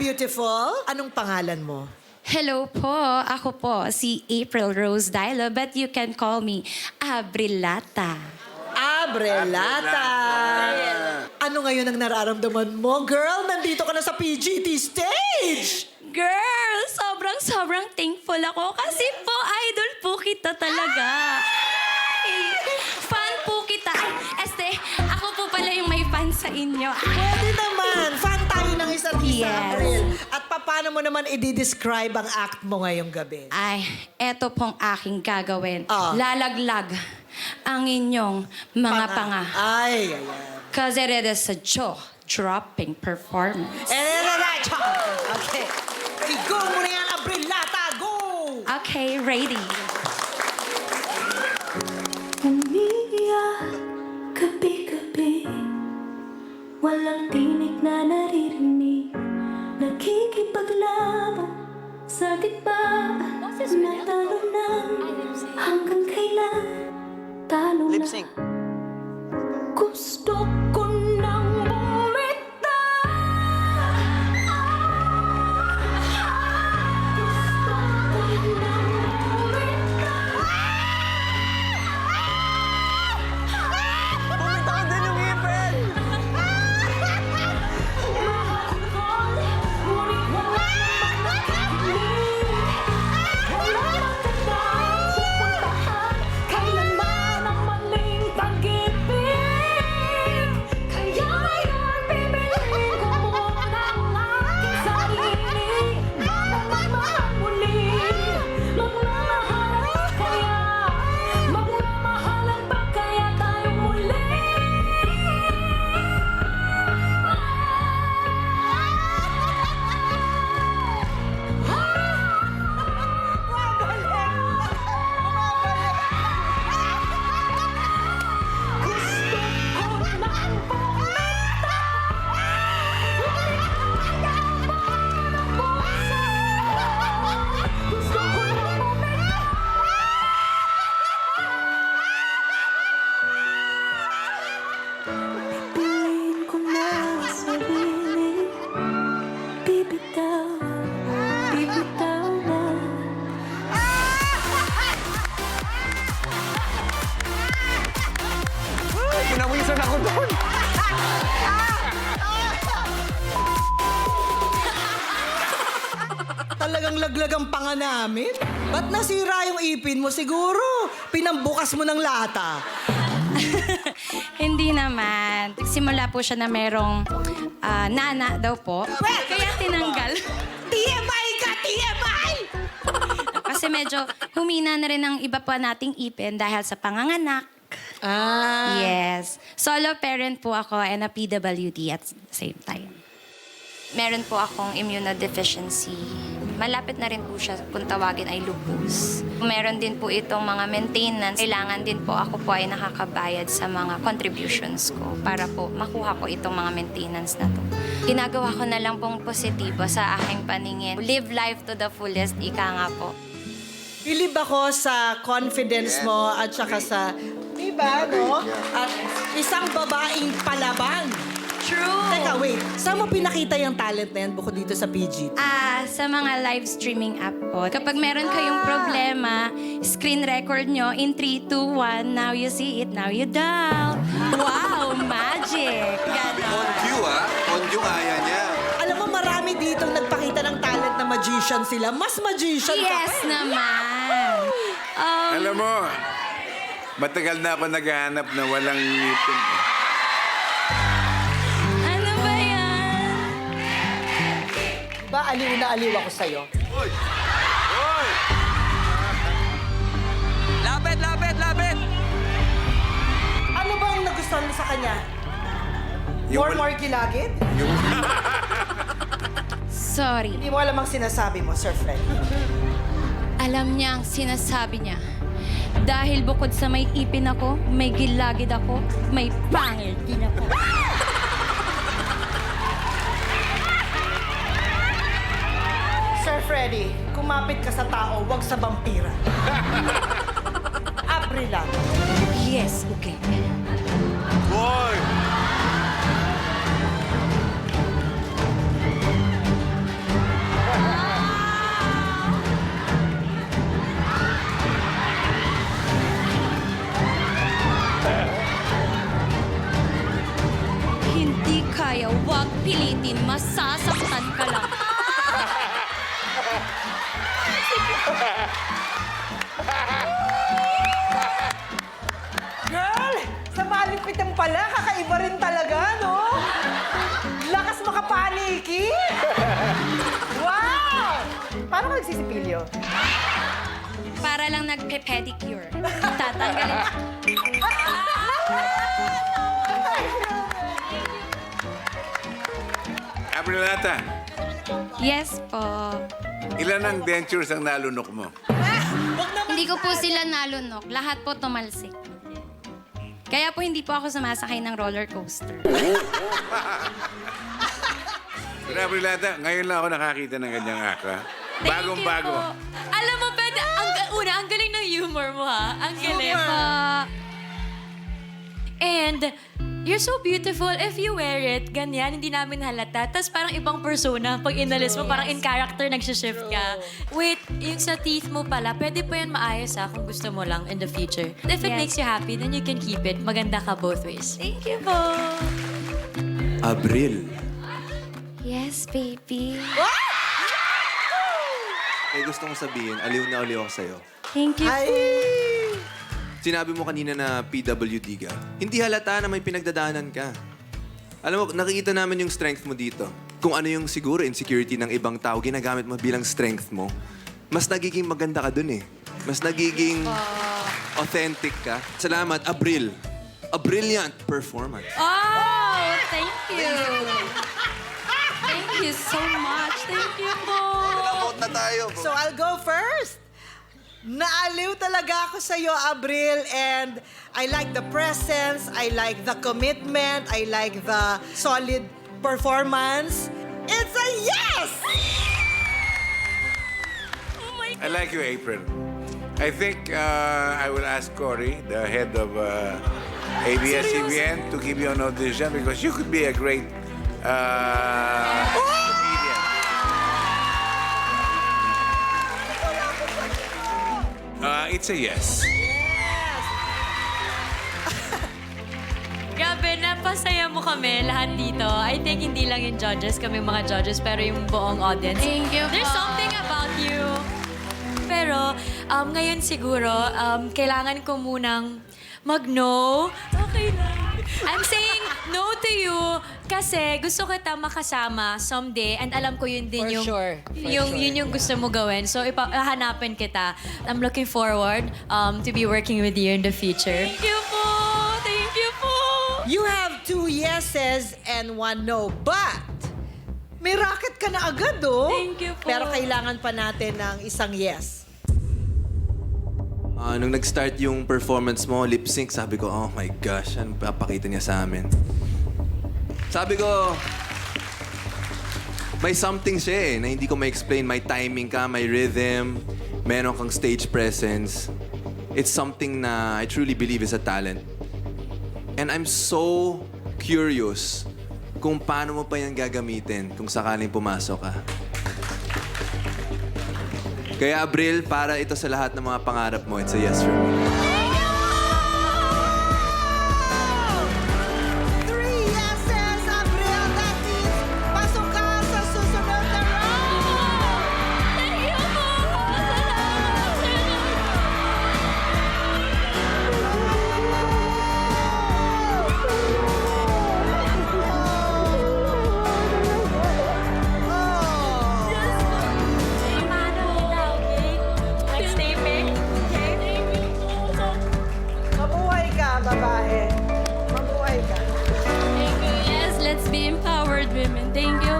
beautiful. Anong pangalan mo? Hello po, ako po si April Rose Dilo, but you can call me Abrilata. Abrelata. Ano ngayon ang nararamdaman mo? Girl, nandito ka na sa PGT stage! Girl, sobrang thankful ako kasi po idol po kita talaga. Fan po kita. Ako po pala yung may fan sa inyo. Pwede naman. Fan tayo ng isa't isa, Yes. April. At paano mo naman i-describe ang act mo ngayong gabi? Ay, eto pong aking gagawin. Ah. Lalaglag ang inyong mga panga. Ay. Cause it is a jaw-dropping performance. Okay. Go mo na yan, Abrelata. Go! Okay, ready. Umiiyak gabi-gabi, walang tinig na naririnig, nakikipaglaban sa digmaan, natalo na, hanggang kailan talo na. Lip sync. Gusto ko nang bumitaw. Gusto ko nang Bumitaw din yung ngipin! kailanman ang maling pag-ibig. Kaya ngayon bibilhin ko muna ang aking sarili para magmahal muli. Magmamahalan kaya, magmamahalan pa kaya tayo muli. Gusto ko nang Gusto ko nang pipiliin ko na ang sarili. Bibitaw na. Pinawisan ako doon. Talagang laglag ang panga namin. Ba't nasira yung ipin mo? Siguro, pinambukas mo ng lata. Hindi naman. Simula po siya na merong nana daw po. Kaya tinanggal. TMI ka! TMI! Kasi medyo humina na rin ang iba pa nating ipin dahil sa panganganak. Yes. Solo parent po ako and a PWD at the same time. Meron po akong immunodeficiency. Malapit na rin po siya kung tawagin ay lupus. Meron din po itong mga maintenance. Kailangan din po ako po ay nakakabayad sa mga contributions ko para po makuha ko itong mga maintenance na to. Ginagawa ko na lang pong positibo sa aking paningin. Live life to the fullest, ika nga po. Bilib ako sa confidence mo at saka sa, diba, no? At isang babaeng palaban. True! Teka, wait. Saan mo pinakita yung talent na yan bukod dito sa PG? Sa mga live streaming app po. Kapag meron kayong problema, screen record nyo in 3, 2, 1, now you see it, now you don't. Wow, magic! On Ganon. cue, ah. On cue, kaya niya. Alam mo, marami ditong nagpakita ng talent na magician sila. Mas magician ka Yes pa. naman! Alam mo, matagal na ako naghahanap na walang ngipin. Ano ba yan? Ba, aliw na aliw ako sa'yo. Hoy! Hoy! Lapit, lapit, lapit! Ano ba ang nagustuhan mo sa kanya? Yung More gilagid? Sorry. Hindi mo alam ang sinasabi mo, Sir Fred. Alam niya ang sinasabi niya. Dahil bukod sa may ipin ako, may gilagid ako, may pangil din ako. Sir Freddy, kumapit ka sa tao, wag sa vampira. April lang. Yes, okay. Hoy! pipilitin, masasaktan ka lang. Girl, sa malipitan pala, kakaiba rin talaga, no? Lakas makapaniki! Wow! Paano ka nagsisipilyo? Para lang nagpe-pedicure. Tatanggalin. Abrilata, Yes po. ilan ang dentures ang nalunok mo? Hindi ko po sila nalunok. Lahat po tumalsik. Kaya po hindi po ako sumasakay ng roller coaster. Pero Abrilata, ngayon lang ako nakakita ng ganyang aka. Bagong-bago. Alam mo, pwede, ang galing ng humor mo, ha? Ang galing. And you're so beautiful. If you wear it, ganyan, hindi namin halata. Tapos parang ibang persona. Pag inalis mo, parang in character nagsishift ka. Wait, yung sa teeth mo pala, pwede po yan maayos kung gusto mo lang in the future. If it Yes. makes you happy, then you can keep it. Maganda ka both ways. Thank you po. Abril. Yes, baby. May gusto kong sabihin, aliw na aliw ako sa'yo. Thank you. Sinabi mo kanina na PWD ka. Hindi halata na may pinagdadaanan ka. Alam mo, nakikita namin yung strength mo dito. Kung ano yung siguro insecurity ng ibang tao, ginagamit mo bilang strength mo. Mas nagiging maganda ka dun eh. Mas nagiging authentic ka. Salamat, Abril. A brilliant performance. Oh, thank you. Thank you so much. Thank you po. Na tayo. So I'll go first. Naaliw talaga ako sa iyo, Abril, and I like the presence, I like the commitment, I like the solid performance. It's a yes! I like you, April. I think I will ask Cory, the head of ABS-CBN, to give you an audition because you could be a great comedian. It's a yes. Grabe, napasaya mo kami lahat dito. I think hindi lang yung judges, kami mga judges, pero yung buong audience. Thank you There's po. something about you. Pero ngayon siguro, kailangan ko munang mag-no. Okay lang. I'm saying no to you kasi gusto kita makasama someday and alam ko yun din For yung, sure. yun yung gusto mo gawin. So, hahanapin kita. I'm looking forward to be working with you in the future. Thank you po! Thank you po! You have 2 yeses and 1 no, but may racket ka na agad, oh. Thank you po. Pero kailangan pa natin ng isang yes. Nung nag-start yung performance mo, lip sync, sabi ko, oh my gosh, ano papakita niya sa amin? Sabi ko, may something siya na hindi ko ma-explain. May timing ka, may rhythm, meron kang stage presence. It's something na I truly believe is a talent. And I'm so curious kung paano mo pa yan gagamitin kung sakaling pumasok ka. Kaya Abril, para ito sa lahat ng mga pangarap mo, it's a yes for me. 3 yeses, Abril. That means pasok ka sa susunod na round. Thank you po! Mabuhay ka, babae. Mabuhay ka. Yes, let's be empowered women. Thank you